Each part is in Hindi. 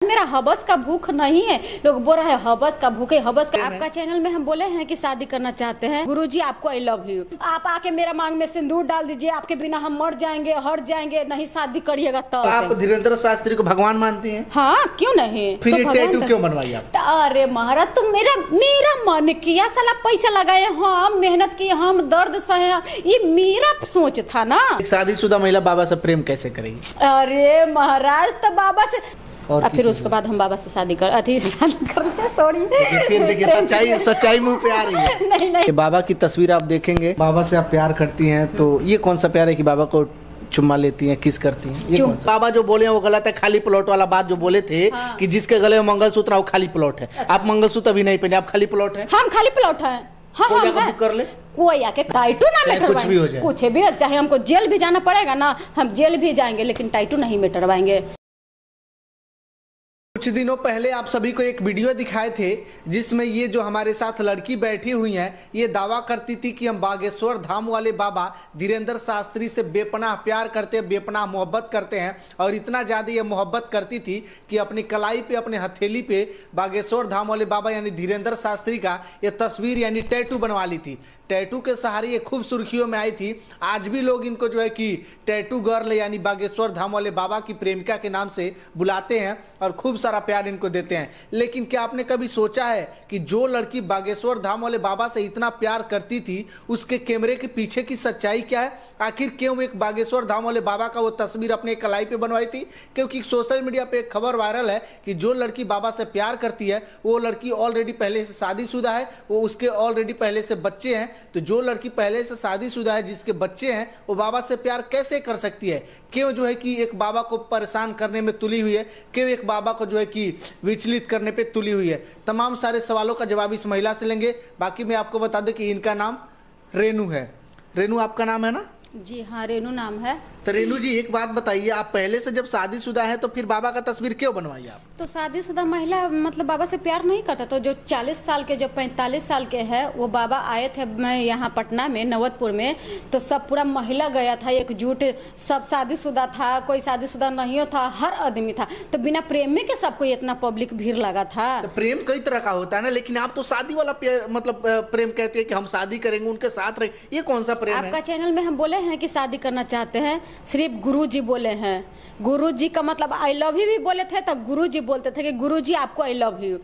मेरा हवस का भूख नहीं है। लोग बोल रहे हैं हवस का भूख है, हवस का। आपका चैनल में हम बोले हैं कि शादी करना चाहते हैं, गुरुजी आपको आई लव यू, आप आके मेरा मांग में सिंदूर डाल दीजिए, आपके बिना हम मर जाएंगे, हट जाएंगे, नहीं शादी करिएगा तब। आप धीरेन्द्र शास्त्री को भगवान मानती हैं? हाँ, क्यों नहीं। फिर तो टैटू क्यों बनवाई आप? अरे महाराज, तुम मेरा मन किया, साला पैसा लगाए, हम मेहनत की, हम दर्द सहे, ये मेरा सोच था ना। एक शादीशुदा महिला बाबा से प्रेम कैसे करेगी? अरे महाराज, तो बाबा से और फिर उसके बाद हम बाबा से शादी करते हैं। सॉरी, देखिए सच्चाई मुंह पे आ रही है। नहीं। बाबा की तस्वीर आप देखेंगे, बाबा से आप प्यार करती हैं, तो ये कौन सा प्यार है कि बाबा को चुम्मा लेती हैं, किस करती हैं? ये कौन सा? बाबा जो बोले हैं वो गलत है। खाली प्लॉट वाला बात जो बोले थे कि जिसके गले में मंगलसूत्र वो खाली प्लॉट है। आप मंगलसूत्र अभी नहीं पहने, आप खाली प्लॉट है। हम खाली प्लॉट है। कोई बुक कर ले, कोई आके टाइटू ना मेटरवाएंगे, कुछ भी हो जाए, कुछ भी, चाहे हमको जेल भी जाना पड़ेगा ना, हम जेल भी जाएंगे, लेकिन टाइटू नहीं मेटरवाएंगे। कुछ दिनों पहले आप सभी को एक वीडियो दिखाए थे जिसमें ये जो हमारे साथ लड़की बैठी हुई है, ये दावा करती थी कि हम बागेश्वर धाम वाले बाबा धीरेन्द्र शास्त्री से बेपनाह प्यार करते हैं, बेपनाह मोहब्बत करते हैं। और इतना ज़्यादा ये मोहब्बत करती थी कि अपनी कलाई पे, अपने हथेली पे बागेश्वर धाम वाले बाबा यानी धीरेन्द्र शास्त्री का ये तस्वीर यानी टैटू बनवा ली थी। टैटू के सहारे ये खूब सुर्खियों में आई थी। आज भी लोग इनको जो है कि टैटू गर्ल यानी बागेश्वर धाम वाले बाबा की प्रेमिका के नाम से बुलाते हैं और खूब सारा प्यार इनको देते हैं। लेकिन क्या आपने कभी सोचा है कि जो लड़की बागेश्वर धाम वाले बाबा से इतना प्यार करती थी, उसके कैमरे के पीछे की सच्चाई क्या है? आखिर क्यों एक बागेश्वर धाम वाले बाबा का वो तस्वीर अपने कलाई पे बनवाई थी? क्योंकि सोशल मीडिया पे एक खबर वायरल है कि जो लड़की बाबा से प्यार करती है वो लड़की ऑलरेडी पहले से शादीशुदा है, वो उसके ऑलरेडी पहले से बच्चे हैं। तो जो लड़की पहले से शादीशुदा है, जिसके बच्चे हैं, वो बाबा से प्यार कैसे कर सकती है? क्यों जो है कि एक बाबा को परेशान करने में तुली हुई है? क्यों एक बाबा को जो है कि विचलित करने पे तुली हुई है? तमाम सारे सवालों का जवाब इस महिला से लेंगे। बाकी मैं आपको बता दूं कि इनका नाम रेनू है। रेनू आपका नाम है ना? जी हाँ, रेनू नाम है। तो रेनू जी, एक बात बताइए, आप पहले से जब शादीशुदा है तो फिर बाबा का तस्वीर क्यों बनवाई आप? तो शादीशुदा महिला मतलब बाबा से प्यार नहीं करता। तो जो 40 साल के, जो 45 साल के है, वो बाबा आए थे मैं यहाँ पटना में नवतपुर में, तो सब पूरा महिला गया था एकजुट, सब शादीशुदा था, कोई शादीशुदा नहीं था, हर आदमी था। तो बिना प्रेम में के सबको इतना पब्लिक भीड़ लगा था। तो प्रेम कई तरह का होता है ना, लेकिन आप तो शादी वाला मतलब प्रेम कहते हैं कि हम शादी करेंगे, उनके साथ रहेंगे, ये कौन सा प्रेम है? आपका चैनल में हम बोले हैं कि शादी करना चाहते हैं, सिर्फ गुरुजी बोले हैं। गुरुजी का मतलब आई लव यू भी बोले थे, तो गुरुजी बोलते थे कि गुरुजी आपको आई लव यू।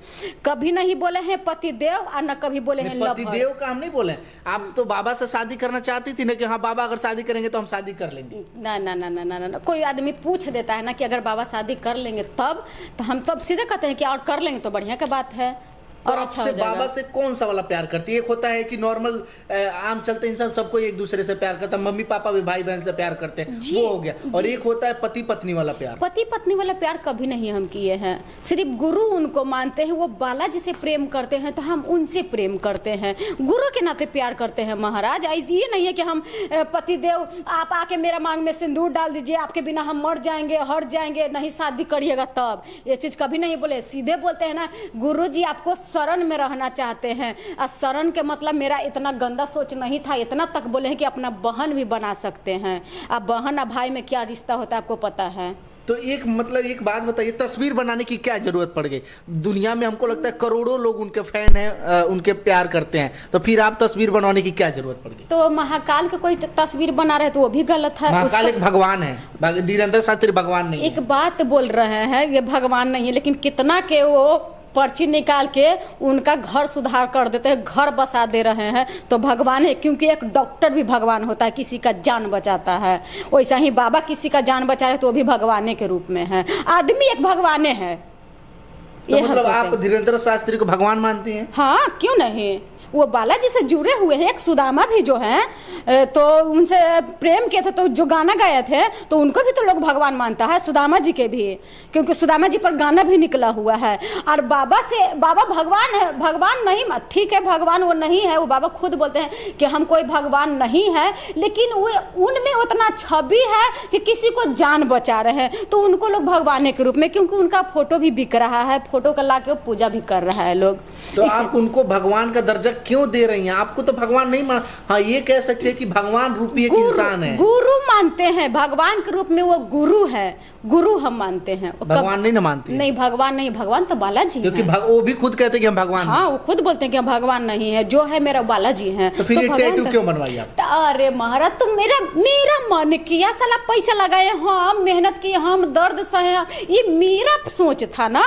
कभी नहीं बोले हैं पति देव और न कभी बोले हैं लव। पति देव का हम नहीं बोले। आप तो बाबा से शादी करना चाहती थी ना कि हाँ बाबा अगर शादी करेंगे तो हम शादी कर लेंगे? ना ना ना ना ना ना, कोई आदमी पूछ देता है ना कि अगर बाबा शादी कर लेंगे तब, तो हम तब सीधे कहते हैं कि और कर लेंगे तो बढ़िया की बात है। और अच्छा हो जाएगा। बाबा से कौन सा वाला प्यार करती है? एक होता है कि नॉर्मल आम चलते इंसान सबको एक दूसरे से प्यार करता है, मम्मी पापा भी भाई बहन से प्यार करते हैं, वो हो गया। और एक होता है पति पत्नी वाला प्यार। पति पत्नी वाला प्यार कभी नहीं हम किए हैं, सिर्फ गुरु उनको मानते हैं, वो बालाजी से प्रेम करते हैं तो हम उनसे प्रेम करते हैं, गुरु के नाते प्यार करते हैं महाराज। ये नहीं है कि हम पति देव, आप आके मेरा मांग में सिंदूर डाल दीजिए, आपके बिना हम मर जाएंगे, हट जाएंगे, नहीं शादी करिएगा तब। ये चीज कभी नहीं बोले। सीधे बोलते हैं ना, गुरु जी आपको शरण में रहना चाहते हैं। और शरण के मतलब मेरा इतना गंदा सोच नहीं था, इतना तक बोले हैं कि अपना बहन भी बना सकते हैं। अब बहन और भाई में क्या रिश्ता होता है आपको पता है? तो एक एक बात बताइए, तस्वीर बनाने की क्या जरूरत पड़ गई? दुनिया में हमको लगता है करोड़ों लोग उनके फैन हैं, उनके प्यार करते हैं, तो फिर आप तस्वीर बनाने की क्या जरूरत पड़ गई? तो महाकाल का कोई तस्वीर बना रहे तो वो भी गलत है। महाकाल एक भगवान है, धीरेन्द्र शास्त्री भगवान नहीं है। एक बात बोल रहे हैं, ये भगवान नहीं है, लेकिन कितना के वो पर्ची निकाल के उनका घर सुधार कर देते हैं, घर बसा दे रहे हैं, तो भगवान है। क्योंकि एक डॉक्टर भी भगवान होता है, किसी का जान बचाता है। वैसा ही बाबा किसी का जान बचा रहे तो वो भी भगवाने के रूप में है। आदमी एक भगवाने है। तो मतलब आप धीरेन्द्र शास्त्री को भगवान मानती हैं? हाँ, क्यों नहीं। वो बालाजी से जुड़े हुए हैं। एक सुदामा भी जो है तो उनसे प्रेम किए थे, तो जो गाना गाए थे तो उनको भी तो लोग भगवान मानता है, सुदामा जी के भी, क्योंकि सुदामा जी पर गाना भी निकला हुआ है। और बाबा से, बाबा भगवान है, भगवान नहीं, ठीक है भगवान वो नहीं है, वो बाबा खुद बोलते हैं कि हम कोई भगवान नहीं है, लेकिन वो उनमें उतना छवि है कि किसी को जान बचा रहे हैं, तो उनको लोग भगवान के रूप में, क्योंकि उनका फोटो भी बिक रहा है, फोटो का ला के पूजा भी कर रहा है लोग। तो आप उनको भगवान का दर्जा क्यों दे रही हैं? आपको तो भगवान नहीं मान, हाँ ये कह सकते हैं कि भगवान रूपी एक इंसान है। गुरु मानते हैं, भगवान के रूप में वो गुरु है, गुरु हम मानते हैं। भगवान नहीं ना मानते? नहीं, भगवान नहीं, भगवान तो बालाजी क्योंकि वो भी खुद कहते हैं कि हम भगवान। हाँ, वो खुद बोलते हैं कि हम भगवान नहीं है, जो है मेरा बालाजी है। तो फिर ये टैटू क्यों बनवाई आप? अरे महाराज, तुम मेरा मन किया, साला पैसा लगाए हम, मेहनत की हम, दर्द सहे, ये मेरा सोच था ना,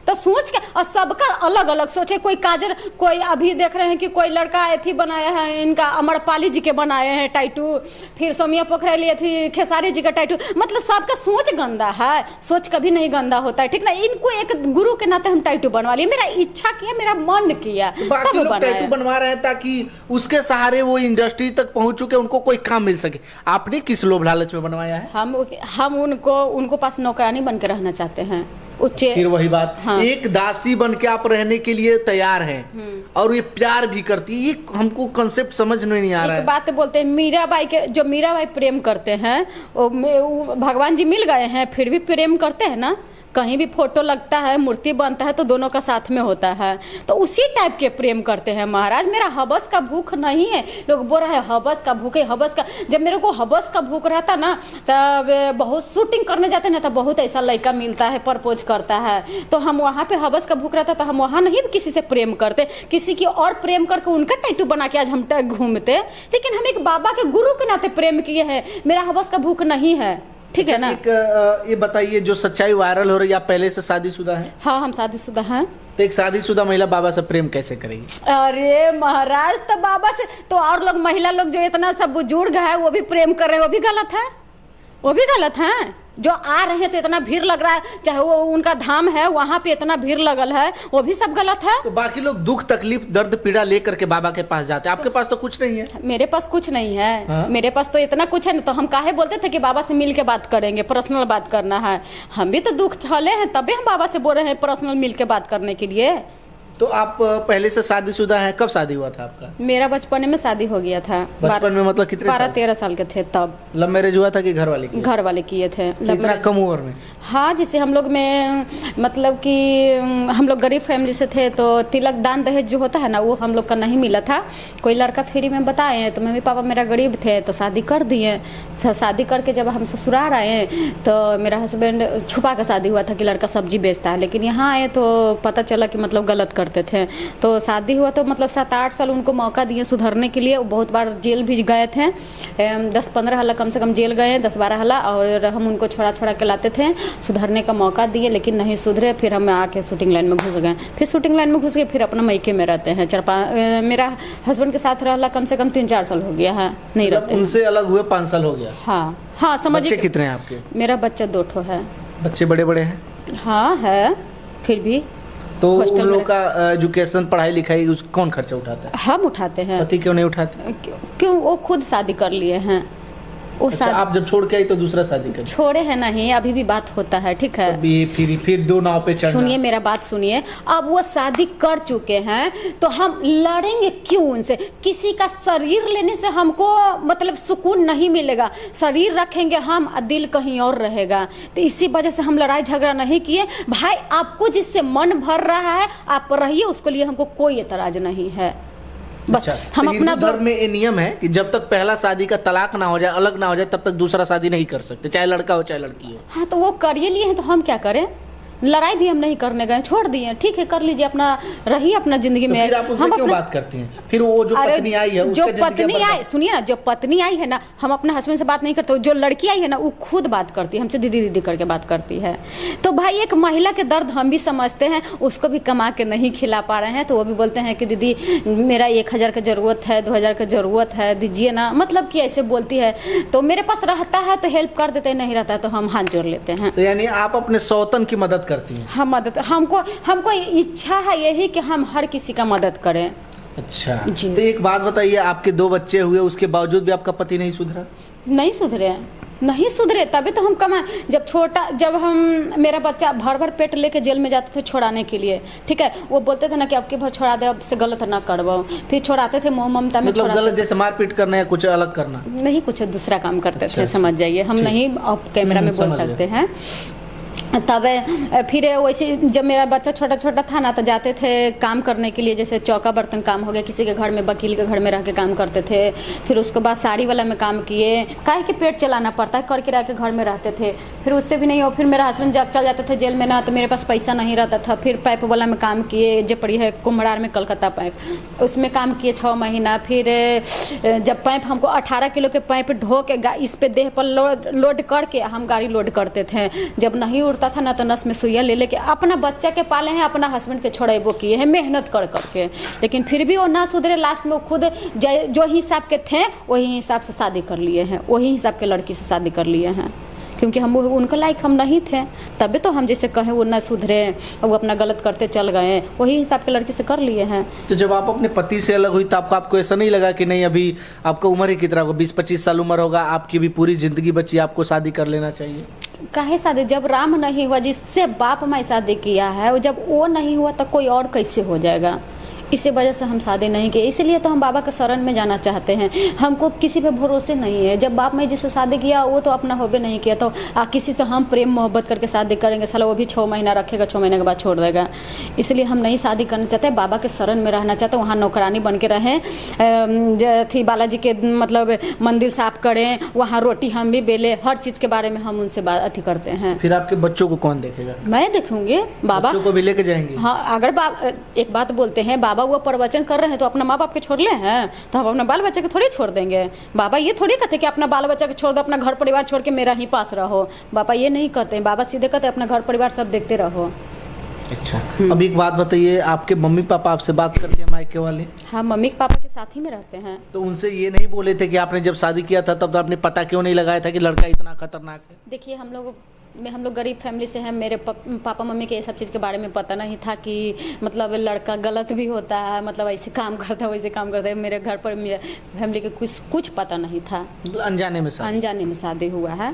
तो सोच के, और सबका अलग अलग सोचे। कोई काजर, कोई अभी देख रहे हैं कि कोई लड़का एथी बनाया है, इनका अमरपाली जी के बनाए हैं टैटू, फिर सोमिया पोखराली थी खेसारी जी का टैटू। मतलब सबका सोच गंदा है, सोच कभी नहीं गंदा होता है, ठीक ना। इनको एक गुरु के नाते हम टैटू बनवा लिए, मेरा इच्छा किया, मेरा मन किया, बाकी लोग टैटू बनवा रहे हैं ताकि उसके सहारे वो इंडस्ट्री तक पहुंच चुके, उनको कोई काम मिल सके। आपने किस लोभ लालच में बनवाया है? हम उनको पास नौकरानी बन के रहना चाहते हैं। फिर वही बात, हाँ। एक दासी बन के आप रहने के लिए तैयार हैं और ये प्यार भी करती है, ये हमको कंसेप्ट समझ में नहीं आ रहा है। बात बोलते हैं मीराबाई के, जो मीराबाई प्रेम करते हैं, वो भगवान जी मिल गए हैं फिर भी प्रेम करते हैं ना। कहीं भी फोटो लगता है, मूर्ति बनता है तो दोनों का साथ में होता है, तो उसी टाइप के प्रेम करते हैं महाराज। मेरा हवस का भूख नहीं है। लोग बोल रहे हैं हवस का भूख है, हवस का। जब मेरे को हवस का भूख रहता ना, तब बहुत शूटिंग करने जाते ना, तो बहुत ऐसा लड़का मिलता है, प्रपोज करता है, तो हम वहाँ पे हवस का भूख रहता, तो हम वहाँ नहीं किसी से प्रेम करते, किसी की और प्रेम करके उनका टैटू बना के आज हम घूमते। लेकिन हम एक बाबा के गुरु के नाते प्रेम किए हैं, मेरा हवस का भूख नहीं है, ठीक है ना। ये बताइए, जो सच्चाई वायरल हो रही है, आप पहले से शादीशुदा हैं? हाँ, हम शादीशुदा हैं। तो एक शादीशुदा महिला बाबा से प्रेम कैसे करेगी? अरे महाराज, तो बाबा से तो और लोग, महिला लोग जो इतना सब बुजुर्ग है वो भी प्रेम कर रहे हैं, वो भी गलत है, वो भी गलत है। जो आ रहे हैं तो इतना भीड़ लग रहा है, चाहे वो उनका धाम है वहां पे इतना भीड़ लगल है, वो भी सब गलत है। तो बाकी लोग दुख तकलीफ दर्द पीड़ा लेकर के बाबा के पास जाते हैं, आपके पास तो कुछ नहीं है। मेरे पास कुछ नहीं है। हाँ? मेरे पास तो इतना कुछ है ना, तो हम काहे बोलते थे कि बाबा से मिल के बात करेंगे, पर्सनल बात करना है। हम भी तो दुख झेले हैं, तबे हम बाबा से बोल रहे हैं पर्सनल मिल के बात करने के लिए। तो आप पहले से शादीशुदा हैं? कब शादी हुआ था आपका? मेरा बचपन में शादी हो गया था। बचपन में मतलब कितने? 12-13 साल के थे तब। लव मैरिज हुआ था कि घर वाले किए? घर वाले किए थे। इतना कम उम्र में? हाँ, जैसे हम लोग में मतलब कि हम लोग गरीब फैमिली से थे, तो तिलक दान दहेज जो होता है ना, वो हम लोग का नहीं मिला था। कोई लड़का फ्री में बताए, तो मम्मी पापा मेरा गरीब थे तो शादी कर दिए। शादी करके जब हम ससुराल आए तो मेरा हस्बैंड, छुपा के शादी हुआ था कि लड़का सब्जी बेचता है, लेकिन यहाँ आए तो पता चला कि मतलब गलत करते थे। तो शादी हुआ तो मतलब 7-8 साल उनको मौका दिए सुधरने के लिए। बहुत बार जेल भी गए थे, 10-15 हल्ला कम से कम जेल गए, 10-12 हल्ला, और हम उनको छोड़ा के लाते थे, सुधरने का मौका दिए, लेकिन नहीं सुधरे। फिर हम आके शूटिंग लाइन में घुस गए, फिर शूटिंग लाइन में घुस गए, फिर अपना मायके में रहते हैं। मेरा हस्बैंड के साथ रहला कम से कम 3-4 साल हो गया है, नहीं रहते। उनसे अलग हुए 5 साल हो गया? हाँ हाँ, समझिए। बच्चे कितने हैं आपके? मेरा बच्चा 2 ठो है। बच्चे बड़े बड़े हैं? हाँ है, फिर भी। तो उन लोगों का एजुकेशन, पढ़ाई लिखाई, उस कौन खर्चा उठाता है? हम उठाते हैं। पति क्यों नहीं उठाते? क्यों, वो खुद शादी कर लिए हैं। अच्छा, आप जब छोड़ के आई तो दूसरा शादी कर? छोड़े हैं नहीं, अभी भी बात होता है, ठीक है। फिर 2 नाव पे चढ़ना। सुनिए मेरा बात सुनिए, अब वो शादी कर चुके हैं तो हम लड़ेंगे क्यों उनसे? किसी का शरीर लेने से हमको मतलब सुकून नहीं मिलेगा। शरीर रखेंगे हम, दिल कहीं और रहेगा। तो इसी वजह से हम लड़ाई झगड़ा नहीं किए। भाई, आपको जिससे मन भर रहा है आप रहिए, उसके लिए हमको कोई एतराज नहीं है। बस हम अपना धर्म में ये नियम है कि जब तक पहला शादी का तलाक ना हो जाए, अलग ना हो जाए, तब तक दूसरा शादी नहीं कर सकते, चाहे लड़का हो चाहे लड़की हो। हाँ, तो वो करिए लिए हैं तो हम क्या करें? लड़ाई भी हम नहीं करने गए, छोड़ दिए। ठीक है, कर लीजिए, अपना रहिए अपना जिंदगी में। फिर आप उनसे क्यों बात करती हैं? फिर वो जो पत्नी आई है, जो पत्नी आई, सुनिए ना, जो पत्नी आई है ना, हम अपने हस्बैंड से बात नहीं करते। जो लड़की आई है ना, वो खुद बात करती है हमसे, दीदी दीदी करके बात करती है। तो भाई, एक महिला के दर्द हम भी समझते हैं, उसको भी कमा के नहीं खिला पा रहे हैं, तो वो भी बोलते हैं कि दीदी मेरा 1000 का जरूरत है, 2000 का जरूरत है, दीजिए ना। मतलब कि ऐसे बोलती है, तो मेरे पास रहता है तो हेल्प कर देते हैं, नहीं रहता है तो हम हाथ जोड़ लेते हैं। तो यानी आप अपने सौतन की मदद करती हैं? हम मदद, हमको इच्छा है यही कि हम हर किसी का मदद करें। अच्छा जी। तो एक बात बताइए, आपके 2 बच्चे हुए, उसके बावजूद भी आपका पति नहीं सुधरा? नहीं सुधरे, नहीं सुधरे, तभी तो हम कमा। जब हम मेरा बच्चा भर पेट लेके जेल में जाते थे छुड़ाने के लिए, ठीक है, वो बोलते थे ना कि अब की भर छोड़ा दे, अब से गलत ना करवाओ। फिर छुड़ाते थे, मोह ममता में। मतलब गलत जैसे मारपीट करना है, कुछ अलग करना नहीं, कुछ दूसरा काम करते थे, समझ जाइए। हम नहीं अब कैमरा में बोल सकते हैं। तब फिर वैसे जब मेरा बच्चा छोटा छोटा था ना तो जाते थे काम करने के लिए, जैसे चौका बर्तन काम हो गया, किसी के घर में वकील के घर में रह के काम करते थे। फिर उसके बाद साड़ी वाला में काम किए, काहे कि पेट चलाना पड़ता है, कर किराए के घर में रहते थे। फिर उससे भी नहीं हो, फिर मेरा हस्बैंड जब चल जाते थे जेल में ना तो मेरे पास पैसा नहीं रहता था। फिर पाइप वाला में काम किए, जो पड़ी है कुम्हरार में कलकत्ता पाइप, उसमें काम किए 6 महीना। फिर जब पाइप हमको 18 किलो के पाइप ढो के इस पे देह पर लोड करके हम गाड़ी लोड करते थे। जब नहीं उड़ता था ना तो नस में सुइया ले लेके अपना बच्चा के पाले हैं, अपना हस्बैंड के छोड़ेबो किए हैं मेहनत कर करके। लेकिन फिर भी वो ना सुधरे, लास्ट में वो खुद जो हिसाब के थे वही हिसाब से शादी कर लिए हैं, वही हिसाब के लड़की से शादी कर लिए हैं। क्योंकि हम उनका लायक हम नहीं थे, तभी तो हम जैसे कहें वो ना सुधरे, वो अपना गलत करते चल गए, वही हिसाब के लड़की से कर लिए हैं। तो जब आप अपने पति से अलग हुई तो आपको ऐसा नहीं लगा कि नहीं अभी आपका उम्र ही कितना होगा, 20-25 साल उम्र होगा, आपकी भी पूरी जिंदगी बची, आपको शादी कर लेना चाहिए? काहे शादी, जब राम नहीं हुआ जिससे बाप माँ शादी किया है, जब वो नहीं हुआ तो कोई और कैसे हो जाएगा? इसी वजह से हम शादी नहीं किए। इसलिए तो हम बाबा के शरण में जाना चाहते हैं। हमको किसी पे भरोसे नहीं है। जब बाप ने जिससे शादी किया वो तो अपना होबे नहीं किया, तो किसी से हम प्रेम मोहब्बत करके शादी करेंगे, साला वो भी 6 महीना रखेगा, 6 महीने के बाद छोड़ देगा। इसलिए हम नहीं शादी करना चाहते, बाबा के शरण में रहना चाहते, वहाँ नौकरानी बन के रहें, थी बालाजी के मतलब मंदिर साफ करें, वहाँ रोटी हम भी बेले, हर चीज़ के बारे में हम उनसे बात अथी करते हैं। फिर आपके बच्चों को कौन देखेगा? मैं देखूंगी, बाबा को भी लेके जाएंगे। हाँ, अगर एक बात बोलते हैं, बाबा वो प्रवचन कर रहे हैं तो अपना माँ बाप के छोड़ ले हैं, तो हम अपना बाल बच्चा के थोड़ी छोड़ देंगे। बाबा ये थोड़ी कहते कि अपना बाल बच्चा के छोड़ दो, अपना घर परिवार छोड़ के मेरा ही पास रहो। बाबा ये नहीं कहते हैं, बाबा सीधे कहते हैं अपना घर परिवार सब देखते रहो। अच्छा, अब एक बात बताइए, आपके मम्मी पापा आपसे बात करते हैं मायके वाले? हाँ, मम्मी पापा के साथ ही में रहते हैं। तो उनसे ये नहीं बोले थे कि आपने जब शादी किया था तब तो आपने पता क्यों नहीं लगाया था कि लड़का इतना खतरनाक है? देखिए, हम लोग गरीब फैमिली से हैं। मेरे पापा मम्मी के ये सब चीज़ के बारे में पता नहीं था कि मतलब लड़का गलत भी होता है, मतलब ऐसे काम करता है वैसे काम करता है। मेरे घर पर मेरे फैमिली के कुछ पता नहीं था। अनजाने में शादी हुआ है।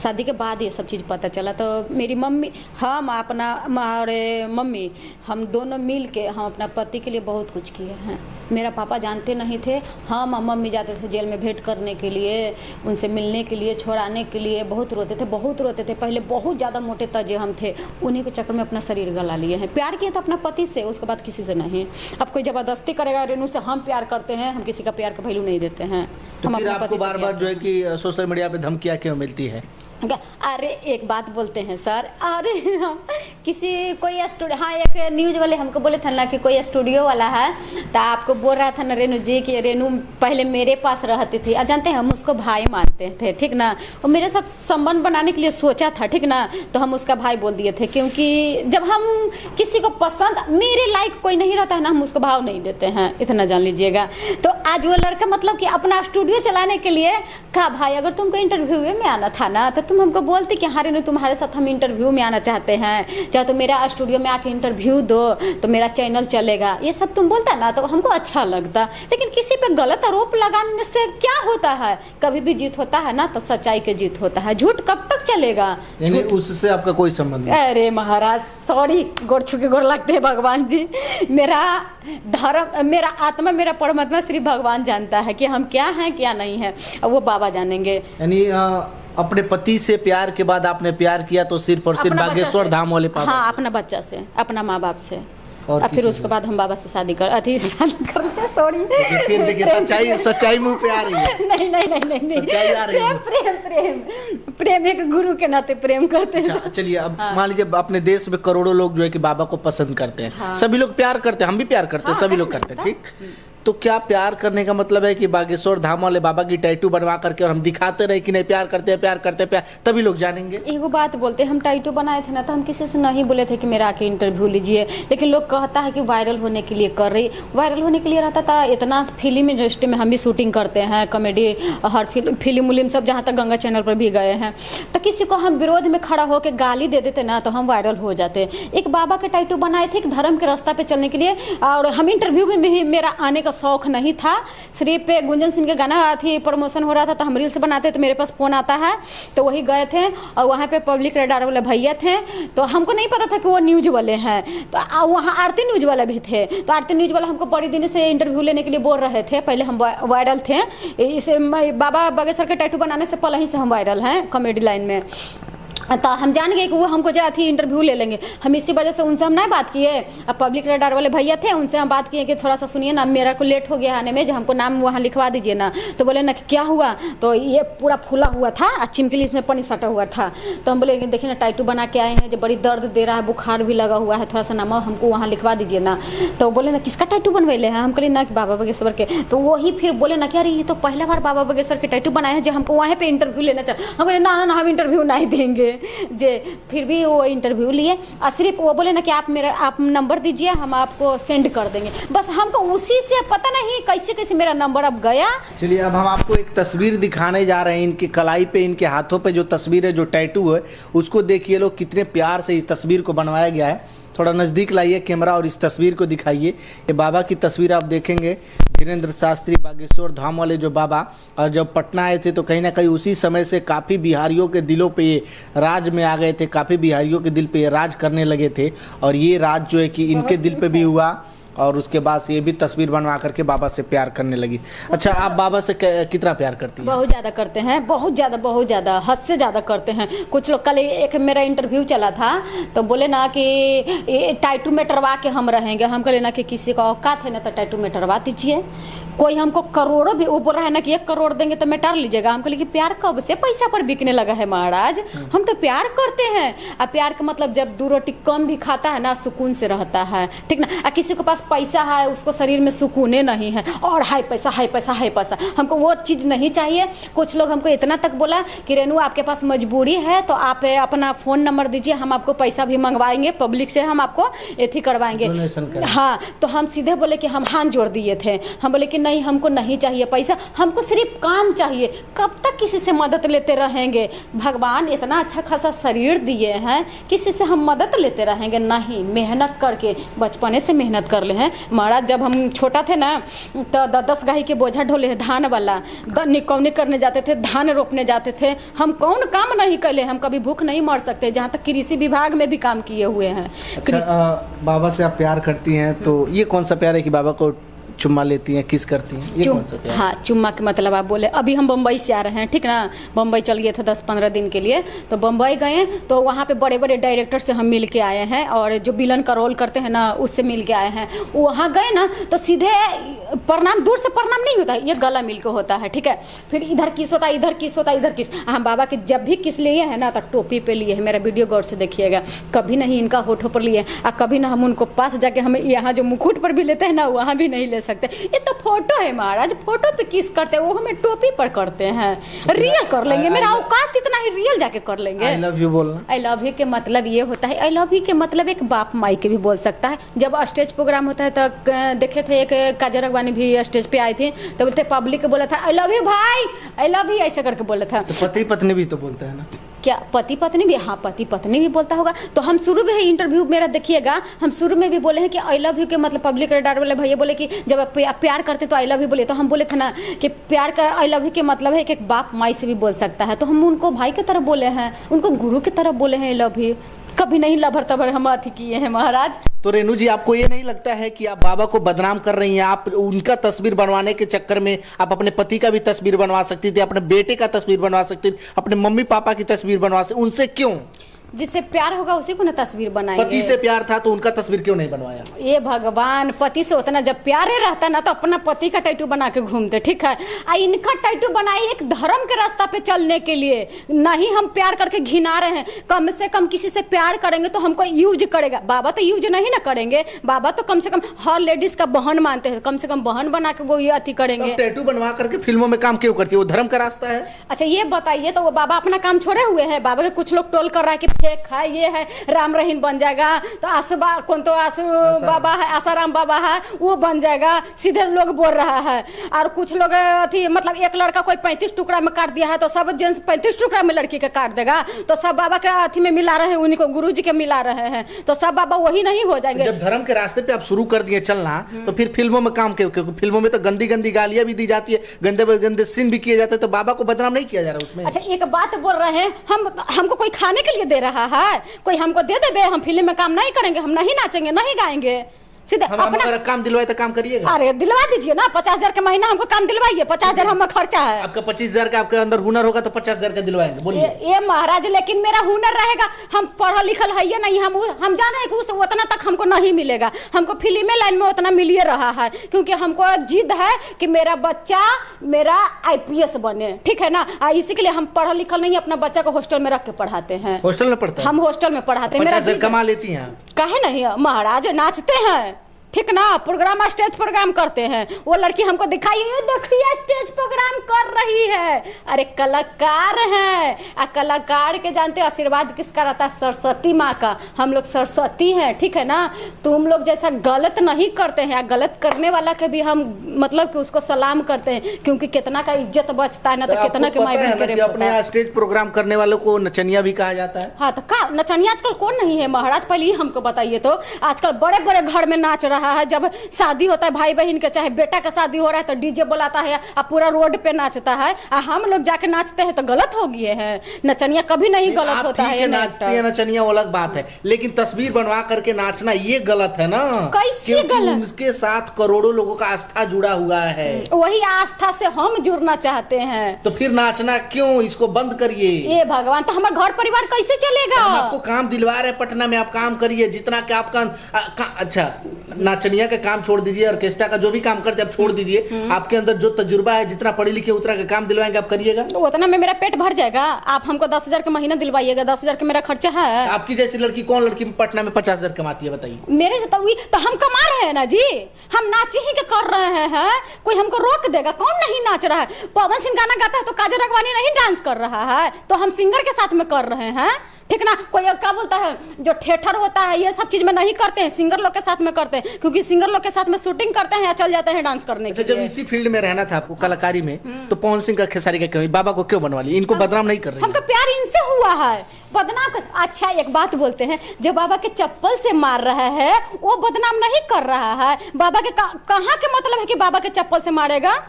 शादी के बाद ये सब चीज़ पता चला। तो मेरी मम्मी, हम अपना और मम्मी, हम दोनों मिल के हम अपना पति के लिए बहुत कुछ किए हैं। मेरा पापा जानते नहीं थे, हम मम्मी जाते थे जेल में भेंट करने के लिए, उनसे मिलने के लिए, छोड़ाने के लिए। बहुत रोते थे। पहले बहुत ज़्यादा मोटे तजे हम थे, उन्हीं के चक्कर में अपना शरीर गला लिए हैं। प्यार किया था अपना पति से, उसके बाद किसी से नहीं। अब कोई ज़बरदस्ती करेगा रेनू से, हम प्यार करते हैं, हम किसी का प्यार का वैल्यू नहीं देते हैं। तो हम अपने पति से बार-बार जो है कि सोशल मीडिया पे धमकियाँ क्यों मिलती है? अरे एक बात बोलते हैं सर, अरे कोई स्टूडियो, हाँ एक न्यूज़ वाले हमको बोले थे ना कि कोई स्टूडियो वाला है, तो आपको बोल रहा था ना रेनू जी कि रेनू पहले मेरे पास रहती थी। जानते हैं, हम उसको भाई मानते थे, ठीक ना। वो मेरे साथ संबंध बनाने के लिए सोचा था, ठीक ना, तो हम उसका भाई बोल दिए थे। क्योंकि जब हम किसी को पसंद, मेरे लायक कोई नहीं रहता है ना, हम उसको भाव नहीं देते हैं, इतना जान लीजिएगा। तो आज वो लड़का मतलब कि अपना स्टूडियो चलाने के लिए कहा, भाई अगर तुमको इंटरव्यू में आना था ना तो तुम हमको बोलते कि हाँ रेनू तुम्हारे साथ हम इंटरव्यू में आना चाहते हैं, चाहे तो मेरा स्टूडियो में आके इंटरव्यू दो तो मेरा चैनल चलेगा। ये सब तुम बोलता ना तो हमको अच्छा लगता। लेकिन किसी पे गलत आरोप लगाने से क्या होता है? कभी भी जीत होता है ना तो सच्चाई के जीत होता है। झूठ कब तक चलेगा? उससे आपका कोई संबंध नहीं? अरे महाराज सॉरी, गोर छू के गोर लगते हैं भगवान जी। मेरा धर्म, मेरा आत्मा, मेरा परमात्मा सिर्फ भगवान जानता है कि हम क्या हैं क्या नहीं है, और वो बाबा जानेंगे। यानी अपने पति से प्यार के बाद आपने प्यार किया तो सिर्फ और सिर्फ बागेश्वर धाम वाले पापा? हाँ, अपना बच्चा से, अपना माँ बाप से, और फिर उसके बाद हम बाबा से शादी कर सॉरी। देखिए सच्चाई मुंह पे आ रही है। नहीं, प्रेम एक गुरु के नाते प्रेम करते हैं। चलिए, अब मान लीजिए अपने देश में करोड़ों लोग जो है कि बाबा को पसंद करते हैं, सभी लोग प्यार करते हैं, हम भी प्यार करते हैं, सभी लोग करते हैं, ठीक। तो क्या प्यार करने का मतलब है कि बागेश्वर धाम वाले बाबा की टैटू बनवा करके और हम दिखाते रहे कि नहीं प्यार करते हैं, तभी लोग जानेंगे? एगो बात बोलते हैं, हम टैटू बनाए थे ना तो हम किसी से नहीं बोले थे कि मेरा आके इंटरव्यू लीजिए, लेकिन लोग कहता है कि वायरल होने के लिए कर रही, वायरल होने के लिए रहता था। इतना फिल्म इंडस्ट्री में हम भी शूटिंग करते हैं, कॉमेडी, हर फिल्म उलिम सब, जहाँ तक गंगा चैनल पर भी गए हैं। तो किसी को हम विरोध में खड़ा होकर गाली दे देते ना तो हम वायरल हो जाते। एक बाबा का टैटू बनाए थे, एक धर्म के रास्ता पे चलने के लिए, और हम इंटरव्यू में भी मेरा आने का शौक नहीं था। सिर्फ पे गुंजन सिंह के गाना थी, प्रमोशन हो रहा था तो हम रील्स बनाते, तो मेरे पास फोन आता है तो वही गए थे, और वहाँ पे पब्लिक रेडार वाले भैया थे, तो हमको नहीं पता था कि वो न्यूज वाले हैं। तो वहाँ आरती न्यूज वाले भी थे, तो आरती न्यूज वाला हमको बड़ी दिन से इंटरव्यू लेने के लिए बोल रहे थे। पहले हम वायरल थे, इसे बाबा बागेश्वर के टैटू बनाने से पहले ही से हम वायरल हैं कॉमेडी लाइन में। तो हम जान गए कि वो हमको जो थी इंटरव्यू ले लेंगे, हम इसी वजह से उनसे हम नहीं बात किए। अब पब्लिक रडार वाले भैया थे, उनसे हम बात किए कि थोड़ा सा सुनिए ना, मेरा को लेट हो गया आने में, जो हमको नाम वहाँ लिखवा दीजिए ना। तो बोले ना कि क्या हुआ, तो ये पूरा फूला हुआ था, चिमकली इसमें पानी सटा हुआ था। तो हम बोले कि देखिए ना टैटू बना के आए हैं, जो बड़ी दर्द दे रहा है, बुखार भी लगा हुआ है, थोड़ा सा नाम हमको वहाँ लिखवा दीजिए ना। तो बोले ना किसका टैटू बनवेले हैं, हम कहे ना कि बाबा बागेश्वर के। तो वही फिर बोले ना कि अरे ये तो पहला बार बाबा बागेश्वर के टैटू बनाए हैं, जो हमको वहाँ पे इंटरव्यू लेना चाहिए। हम बोले ना हम इंटरव्यू नहीं देंगे जे। फिर भी वो इंटरव्यू लिए और सिर्फ वो बोले ना कि आप नंबर दीजिए, हम आपको सेंड कर देंगे। बस हमको उसी से पता नहीं कैसे कैसे मेरा नंबर अब गया। चलिए अब हम आपको एक तस्वीर दिखाने जा रहे हैं, इनकी कलाई पे, इनके हाथों पे जो तस्वीर है, जो टैटू है, उसको देखिए लोग कितने प्यार से इस तस्वीर को बनवाया गया है। थोड़ा नज़दीक लाइए कैमरा और इस तस्वीर को दिखाइए। ये बाबा की तस्वीर आप देखेंगे, धीरेन्द्र शास्त्री बागेश्वर धाम वाले जो बाबा, और जब पटना आए थे तो कहीं ना कहीं उसी समय से काफ़ी बिहारियों के दिलों पे ये राज में आ गए थे, काफ़ी बिहारियों के दिल पे ये राज करने लगे थे। और ये राज जो है कि इनके दिल पे भी हुआ, और उसके बाद से ये भी तस्वीर बनवा करके बाबा से प्यार करने लगी। अच्छा, आप बाबा से कितना प्यार करती हैं? बहुत ज़्यादा करते हैं, बहुत ज़्यादा, हद से ज़्यादा करते हैं। कुछ लोग, कल एक मेरा इंटरव्यू चला था तो बोले ना कि टैटू में टरवा के हम रहेंगे। हम कहे ना कि किसी का औकात है ना तो टैटू में टरवा दीजिए। कोई हमको करोड़ों भी, वो बोल रहा है ना कि 1 करोड़ देंगे तो मेटार लीजिएगा। हम कहे कि प्यार कब से पैसा पर बिकने लगा है महाराज, हम तो प्यार करते हैं। और प्यार का मतलब जब 2 रोटी कम भी खाता है ना, सुकून से रहता है, ठीक ना। और किसी के पास पैसा है, उसको शरीर में सुकून नहीं है, और हाई पैसा हाई पैसा हाई पैसा, हमको वो चीज़ नहीं चाहिए। कुछ लोग हमको इतना तक बोला कि रेनू आपके पास मजबूरी है तो आप अपना फ़ोन नंबर दीजिए, हम आपको पैसा भी मंगवाएंगे, पब्लिक से हम आपको एथी करवाएंगे। हाँ, तो हम सीधे बोले कि हम हाथ जोड़ दिए थे। हम बोले कि नहीं, हमको नहीं चाहिए पैसा, हमको सिर्फ काम चाहिए। कब तक किसी से मदद लेते रहेंगे? भगवान इतना अच्छा खासा शरीर दिए हैं, किसी से हम मदद लेते रहेंगे? नहीं, मेहनत करके, बचपने से मेहनत कर ले हैं महाराज। जब हम छोटा थे ना तो 10 गाही के बोझा ढोले हैं, धान वाला, निकौनी करने जाते थे, धान रोपने जाते थे। हम कौन काम नहीं कर ले, हम कभी भूख नहीं मर सकते, जहाँ तक कृषि विभाग में भी काम किए हुए हैं। अच्छा, बाबा से आप प्यार करती हैं, तो ये कौन सा प्यार है कि बाबा को चुम्मा लेती हैं, किस करती हैं, ये कौन सा प्यार? हाँ, चुम्मा के मतलब आप बोले, अभी हम बम्बई से आ रहे हैं, ठीक ना। बम्बई चल गए थे 10-15 दिन के लिए, तो बम्बई गए तो वहाँ पे बड़े बड़े डायरेक्टर से हम मिल के आए हैं, और जो विलन का रोल करते हैं ना, उससे मिल के आए हैं। वहाँ गए ना तो सीधे प्रणाम, दूर से प्रणाम नहीं होता है, ये गला मिल के होता है, ठीक है। फिर इधर किस होता है, इधर किस होता है, इधर किस। हम बाबा के जब भी किस लिए है ना तो टोपी पे लिए है। मेरा वीडियो गौर से देखिएगा, कभी नहीं इनका होठों पर लिए, और कभी ना हम उनको पास जाके हम यहाँ जो मुकुट पर भी लेते हैं ना, वहाँ भी नहीं ले सकते। ये तो फोटो है महाराज, फोटो पे किस करते हैं, वो हमें टोपी पर करते हैं। रियल कर लेंगे, मेरा औकात इतना ही, रियल जाके कर लेंगे। आई लव यू बोलना, आई लव यू के मतलब ये होता है, आई लव यू के मतलब एक बाप माई के भी बोल सकता है। जब स्टेज प्रोग्राम होता है तो देखे थे, एक काजल राघवानी भी स्टेज पे आई थी, तो बोलते पब्लिक को बोला था आई लव यू भाई, आई लव यू, ऐसा करके बोला था। तो पति पत्नी भी तो बोलता है ना? क्या पति पत्नी भी? हाँ, पति पत्नी भी बोलता होगा। तो हम शुरू में ही इंटरव्यू मेरा देखिएगा, हम शुरू में भी बोले हैं कि आई लव यू के मतलब, पब्लिक रडार वाले भैया बोले कि जब आप प्यार करते तो आई लव यू बोले, तो हम बोले थे ना कि प्यार का आई लव यू के मतलब है कि एक बाप माई से भी बोल सकता है। तो हम उनको भाई की तरह बोले हैं, उनको गुरु की तरह बोले हैं आई लव यू, कभी नहीं लभर तभर हम अथी किए हैं महाराज। तो रेनू जी, आपको ये नहीं लगता है कि आप बाबा को बदनाम कर रही हैं? आप उनका तस्वीर बनवाने के चक्कर में आप अपने पति का भी तस्वीर बनवा सकती थी, अपने बेटे का तस्वीर बनवा सकती थी, अपने मम्मी पापा की तस्वीर बनवा सकती, उनसे क्यों? जिससे प्यार होगा उसी को ना तस्वीर बनाएंगे। पति से प्यार था तो उनका तस्वीर क्यों नहीं बनवाया? ये भगवान, पति से उतना जब प्यारे रहता ना तो अपना पति का टैटू बना के घूमते, ठीक है। इनका टैटू बनाए एक धर्म के रास्ता पे चलने के लिए, नहीं हम प्यार करके घिना रहे हैं। कम से कम किसी से प्यार करेंगे तो हमको यूज करेगा। बाबा तो यूज नहीं ना करेंगे, बाबा तो कम से कम हर लेडीज का बहन मानते हैं, कम से कम बहन बना के वो ये अति करेंगे। टैटू बनवा करके फिल्मों में काम क्यों करती है? वो धर्म का रास्ता है। अच्छा, ये बताइए, तो वो बाबा अपना काम छोड़े हुए हैं? बाबा के कुछ लोग टोल कर रहा है कि फेक है, ये है, राम रहीम बन जाएगा, तो आसू कौन तो आसू बाबा है, आसाराम बाबा है, वो बन जाएगा, सीधे लोग बोल रहा है। और कुछ लोग अथी मतलब एक लड़का कोई 35 टुकड़ा में काट दिया है तो सब जेंट्स 35 टुकड़ा में लड़की के काट देगा, तो सब बाबा के अथी में मिला रहे हैं, उन्हीं को गुरु जी के मिला रहे हैं, तो सब बाबा वही नहीं हो जाएंगे। जब धर्म के रास्ते पे आप शुरू कर दिए चलना, तो फिर फिल्मों में काम क्यों? क्योंकि फिल्मों में तो गंदी गंदी गालियां भी दी जाती है, गंदे गंदे सीन भी किए जाते हैं, तो बाबा को बदनाम नहीं किया जा रहा उसमें? अच्छा, एक बात बोल रहे हैं, हमको कोई खाने के लिए दे रहा है, कोई हमको दे दे, हम फिल्म में काम नहीं करेंगे, हम नहीं नाचेंगे, नहीं गाएंगे, सीधे हम अगर काम दिलवाए तो काम करिएगा? अरे दिलवा दीजिए ना, 50,000 का महीना हमको काम दिलवाइए, 50,000 हमारा खर्चा है। आपका 25,000 का आपके अंदर हुनर होगा तो 50,000 का दिलवाएंगे, बोलिए। ये महाराज, लेकिन मेरा हुनर रहेगा, हम पढ़ा लिखल है नहीं, हम जाने हैं कि उतना तक हमको नहीं मिलेगा। हमको फिल्मी लाइन में उतना मिल रहा है, क्योंकि हमको जिद है कि मेरा बच्चा मेरा IPS बने, ठीक है ना। इसी के लिए हम पढ़ा लिखल नहीं, अपना बच्चा को हॉस्टल में रख के पढ़ाते हैं। हॉस्टल में पढ़ता है? हम हॉस्टल में पढ़ाते हैं। 50,000 कमा लेती हैं? काहे नहीं महाराज, नाचते हैं, ठीक ना, प्रोग्राम स्टेज प्रोग्राम करते हैं। वो लड़की हमको दिखाई, देखिए स्टेज प्रोग्राम कर रही है। अरे कलाकार है, कलाकार के जानते आशीर्वाद किसका रहता है? सरस्वती माँ का। हम लोग सरस्वती हैं, ठीक है ना। तुम लोग जैसा गलत नहीं करते हैं, गलत करने वाला के भी हम मतलब कि उसको सलाम करते हैं, क्योंकि कितना का इज्जत बचता है ना, तो कितना के माई बहन के अपने यहाँ स्टेज प्रोग्राम करने वालों को नचनिया भी कहा जाता है। हाँ, तो का नचनिया आजकल कौन नहीं है महाराज? पहले ही हमको बताइए तो। आजकल बड़े बड़े घर में नाच रहा है, जब शादी होता है भाई बहन के, चाहे बेटा का शादी हो रहा है तो डीजे बुलाता है और पूरा रोड पे नाचता है। हम लोग जाके नाचते हैं तो गलत हो गए हैं। नचनिया कभी नहीं गलत होता है। नाचती है नचनिया वो अलग बात है, लेकिन तस्वीर बनवा करके नाचना ये गलत है ना। कैसे गलत? उसके साथ करोड़ों लोगों का आस्था जुड़ा हुआ है। वही आस्था से हम जुड़ना चाहते हैं, तो फिर नाचना क्यों? इसको बंद करिए। ये भगवान, तो हमारा घर परिवार कैसे चलेगा? आपको काम दिलवा रहे पटना में, आप काम करिए जितना कि आपका अच्छा, नाचनिया का काम छोड़ दीजिए, ऑर्केस्ट्रा का जो भी काम करते आप छोड़ दीजिए। आपके अंदर जो तजुर्बा है, जितना पढ़े लिखे उतना का काम दिलवाएंगे, आप करिएगा। उतना में मेरा पेट भर जाएगा। आप हमको 10,000 का महीना दिलवाइएगा, 10,000 का मेरा खर्चा है। आपकी जैसी लड़की कौन लड़की पटना में 50,000 कमाती है बताइए? मेरे से तो हम कमा रहे हैं ना जी, हम नाच ही के कर रहे हैं। कोई हमको रोक देगा? कौन नहीं नाच रहा है? पवन सिंह गाना गाता है तो काजल राघवानी नहीं डांस कर रहा है, तो हम सिंगर के साथ में कर रहे हैं, ठीक ना। कोई क्या बोलता है, जो थिएटर होता है ये सब चीज में नहीं करते हैं, सिंगर लोग के साथ में करते हैं, क्योंकि सिंगर लोग के साथ में शूटिंग करते हैं या चल जाते हैं डांस करने के लिए। जब इसी फील्ड में रहना था आपको, कलाकारी में, तो पवन सिंह का खेसारी का क्यों, बाबा को क्यों बनवा ली? इनको बदनाम नहीं कर रही? हमको प्यार इनसे हुआ है, बदनाम कर। अच्छा एक बात बोलते हैं, जो बाबा के चप्पल से मार रहा है वो बदनाम नहीं कर रहा है। बाबा के कहाँ के मतलब है कि बाबा के चप्पल से मारेगा?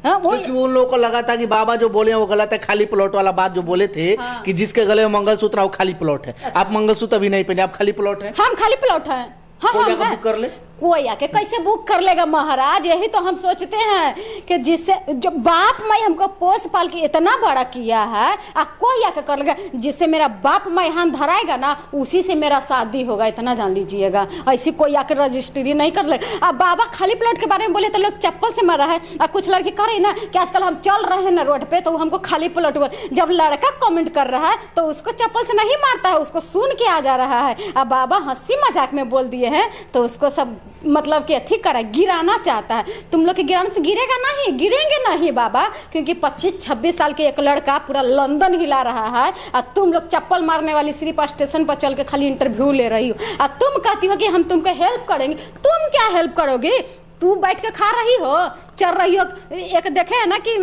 क्योंकि उन लोगों को लगा था कि बाबा जो बोले वो गलत है। खाली प्लॉट वाला बात जो बोले थे कि जिसके गले में मंगलसूत्र वो खाली प्लॉट है। आप मंगलसूत्र भी नहीं पहने, आप खाली प्लॉट है। हम खाली प्लॉट है। बुक कर ले। कोई आके कैसे बुक कर लेगा महाराज? यही तो हम सोचते हैं कि जिससे जो बाप माई हमको पोस पाल के इतना बड़ा किया है, कोई आके कर लेगा? जिससे मेरा बाप माई हाथ धराएगा ना, उसी से मेरा शादी होगा, इतना जान लीजिएगा। ऐसी कोई आके रजिस्ट्री नहीं कर लेगा। अब बाबा खाली प्लॉट के बारे में बोले तो लोग चप्पल से मारा है। और कुछ लड़के कह रहे ना कि आजकल हम चल रहे हैं ना रोड पे, तो हमको खाली प्लॉट बोल। जब लड़का कमेंट कर रहा है तो उसको चप्पल से नहीं मारता है, उसको सुन के आ जा रहा है। अब बाबा हंसी मजाक में बोल दिए हैं तो उसको सब मतलब कि ठीक करा, गिराना चाहता है। तुम लोग के गिराने से गिरेगा नहीं, गिरेंगे नहीं बाबा, क्योंकि 25-26 साल के एक लड़का पूरा लंदन हिला रहा है और तुम लोग चप्पल मारने वाली सिर्फ स्टेशन पर चल के खाली इंटरव्यू ले रही हो। और तुम कहती हो कि हम तुमको हेल्प करेंगे। तुम क्या हेल्प करोगे? तू बैठ के खा रही हो, चल रही हो। एक देखे है ना कि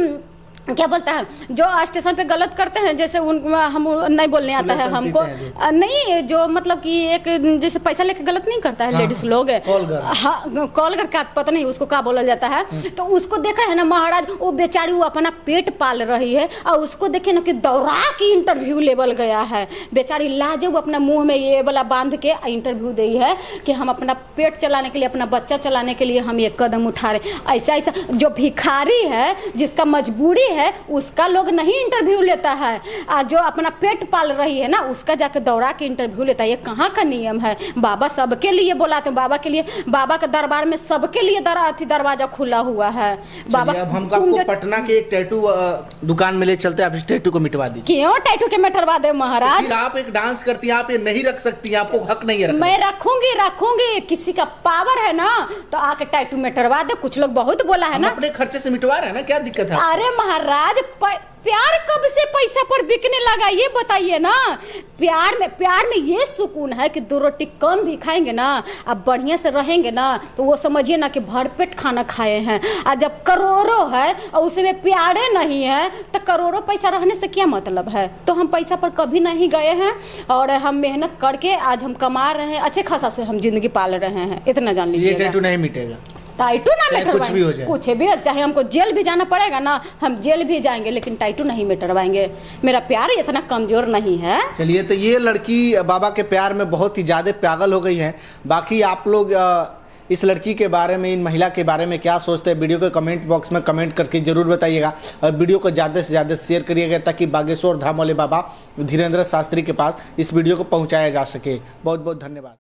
क्या बोलता है, जो स्टेशन पे गलत करते हैं, जैसे उन हम नहीं बोलने आता है हमको, नहीं जो मतलब कि एक जैसे पैसा लेके गलत नहीं करता है लेडीज लोग, हाँ कॉलर का पता नहीं उसको क्या बोला जाता है। तो उसको देख रहे हैं ना महाराज, वो बेचारी वो अपना पेट पाल रही है और उसको देखे ना कि दौड़ा की इंटरव्यू लेवल गया है। बेचारी लाजे वो अपना मुंह में ये वाला बांध के इंटरव्यू दी है कि हम अपना पेट चलाने के लिए, अपना बच्चा चलाने के लिए हम ये कदम उठा रहे। ऐसा ऐसा जो भिखारी है, जिसका मजबूरी है, उसका लोग नहीं इंटरव्यू लेता है। जो अपना पेट पाल रही है ना, उसका जाके दौड़ा के इंटरव्यू लेता है। ये कहाँ का नियम है? बाबा सबके लिए बोलाते हैं, बाबा के लिए, बाबा के दरबार में सबके लिए दरवाजा खुला हुआ है। बाबा अब हम आपको पटना के एक टैटू दुकान में ले चलते हैं, आप इस टैटू को मिटवा दीजिए। क्यों टैटू के मिटवा दे महाराज? फिर आप एक डांस करती हैं, आप ये नहीं रख सकती, आपको हक नहीं है। मैं रखूंगी, किसी का पावर है ना तो आके टैटू मिटवा दे। कुछ लोग बहुत बोला है ना, अपने खर्चे से मिटवा रहे हैं ना, क्या दिक्कत है? अरे महाराज प्यार कब से पैसा पर बिकने लगा ये बताइए ना। प्यार में ये सुकून है कि 2 रोटी कम भी खाएंगे ना, अब बढ़िया से रहेंगे ना, तो वो समझिए ना कि भरपेट खाना खाए हैं। और जब करोड़ों है और उसमें प्यारे नहीं है तो करोड़ों पैसा रहने से क्या मतलब है? तो हम पैसा पर कभी नहीं गए हैं और हम मेहनत करके आज हम कमा रहे हैं, अच्छे खासा से हम जिंदगी पाल रहे हैं, इतना जान लीजिए। ये टैटू नहीं मिटेगा, टाइटू ना मिटवाएंगे, कुछ भी हो जाए, कुछ भी, चाहे हमको जेल भी जाना पड़ेगा ना, हम जेल भी जाएंगे, लेकिन टाइटू नहीं मिटवाएंगे। मेरा प्यार इतना कमजोर नहीं है। चलिए, तो ये लड़की बाबा के प्यार में बहुत ही ज्यादा पागल हो गई है। बाकी आप लोग इस लड़की के बारे में, इन महिला के बारे में क्या सोचते हैं, वीडियो के कमेंट बॉक्स में कमेंट करके जरूर बताइएगा और वीडियो को ज़्यादा से ज़्यादा शेयर करिएगा ताकि बागेश्वर धाम वाले बाबा धीरेन्द्र शास्त्री के पास इस वीडियो को पहुँचाया जा सके। बहुत बहुत धन्यवाद।